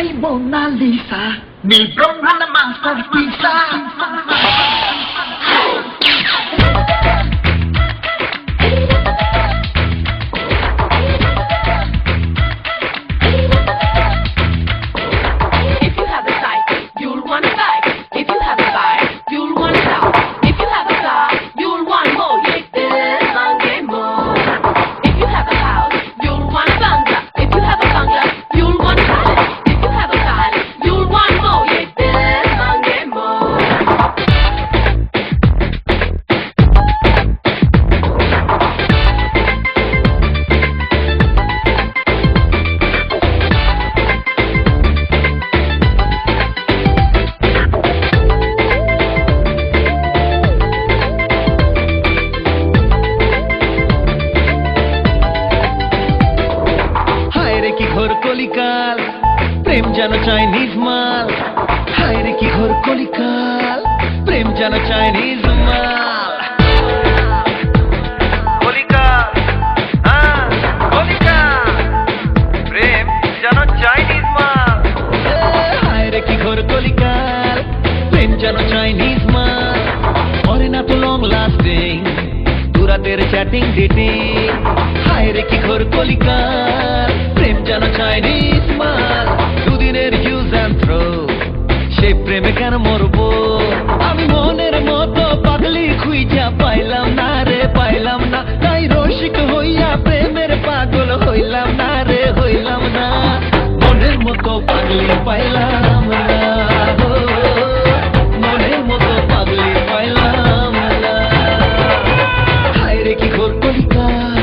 kay Mona Lisa, ni Brahma na masterpiece. কলিকাল প্রেম যেন Chinese মাল, হায় রে কি ঘোর কলিকাল প্রেম যেন চাইনিজ মাল। কলিকাল কলিকাল প্রেম যেন চাইনিজ মাল, হায় রে কি ঘোর কলিকাল প্রেম যেন চাইনিজ মাল। করে না তো লং লাস্টিং দুরাতের চ্যাটিং ডেটিং, হায় রে কি ঘোর কলিকাল প্রেম যেন চাইনিজ মাল। দুদিনের ইউজ অ্যান্ড থ্রো সেই প্রেমে কেন মরবো আমি, মনের মতো পাগলি খুঁজা পাইলাম না রে পাইলাম না, তাই রসিক হইয়া প্রেমের পাগল হইলাম না রে হইলাম না, মনের মতো পাগলি পাইলাম না, মনের মতো পাগলি পাইলাম না। হায় রে কি ঘোর কলিকাল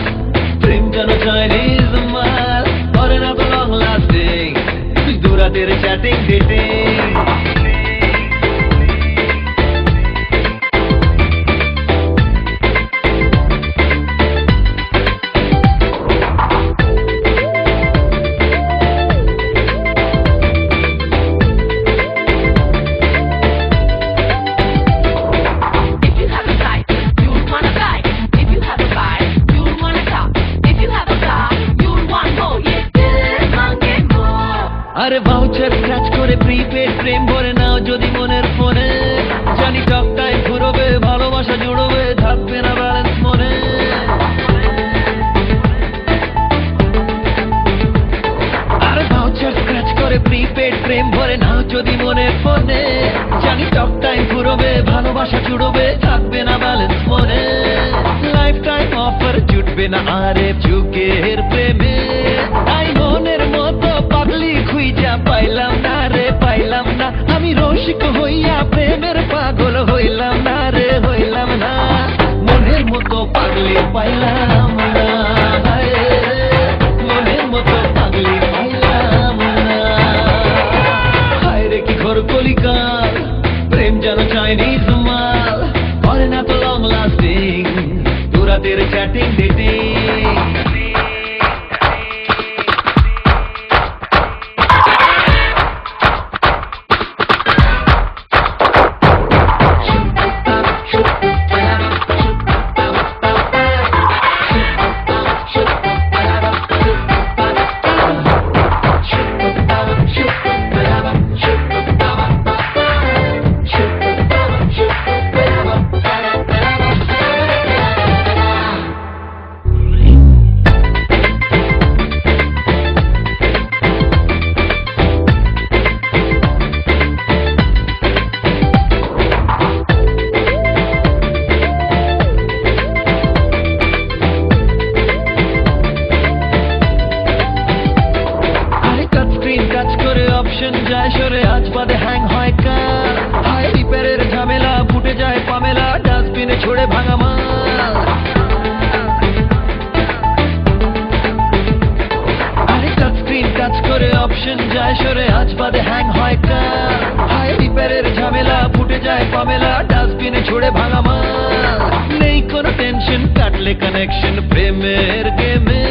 প্রেম যেন চাইনিজ মাল, করে না তো লং লাস্টিং দুরাতের চ্যাটিং ডেটিং। আরে ভাউচার স্ক্র্যাচ করে প্রিপেড প্রেম ভরে নাও যদি মনের ফোনে, জানি টক টাইম ঘুরবে ভালোবাসা জুড়বে থাকবে না ব্যালেন্স মনে। আরে ভাউচার স্ক্র্যাচ করে প্রিপেড প্রেম ভরে নাও যদি মনের ফোনে, জানি টক টাইম ঘুরবে ভালোবাসা জুড়বে থাকবে না ব্যালেন্স মনে। লাইফ টাইম অফার জুটবে না আরে যুগের প্রেমে, তাই মনের মতো পাগলি খুঁজা পাইলাম না রে পাইলাম না, আমি রসিক হইয়া প্রেমের পাগল হইলাম না রে হইলাম না, মনের মতো পাগলি পাইলাম না, মনের মতো পাগলি পাইলাম না। হায় রে কি ঘোর কলিকাল প্রেম যেন চাইনিজ মাল, করে না তো লং লাস্টিং দুরাতের চ্যাটিং ডেটিং। যায় সরে আজ বাদে হ্যাং হয় কার, হাই রিপেয়ারের ঝামেলা ফুটে যায় পামেলা ডাস্টবিনে ছড়ে ভাঙা মাল। আরে টাচ স্ক্রিন কাজ করে অপশন যায় সরে আজ বাদে হ্যাং হয় কার, হাই রিপেয়ারের ঝামেলা ফুটে যায় পামেলা ডাস্টবিনে ছড়ে ভাঙা মাল। নেই কোনো টেনশন কাটলে কানেকশন প্রেমের গেমে,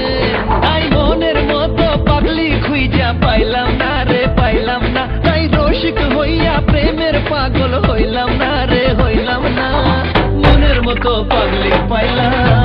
তাই মনের মতো পাগলি খুঁজা পাইলাম না রে পাইলাম না, তাই রসিক হইয়া প্রেমের পাগল হইলাম না রে হইলাম না, মনের মতো পাগলি পাইলাম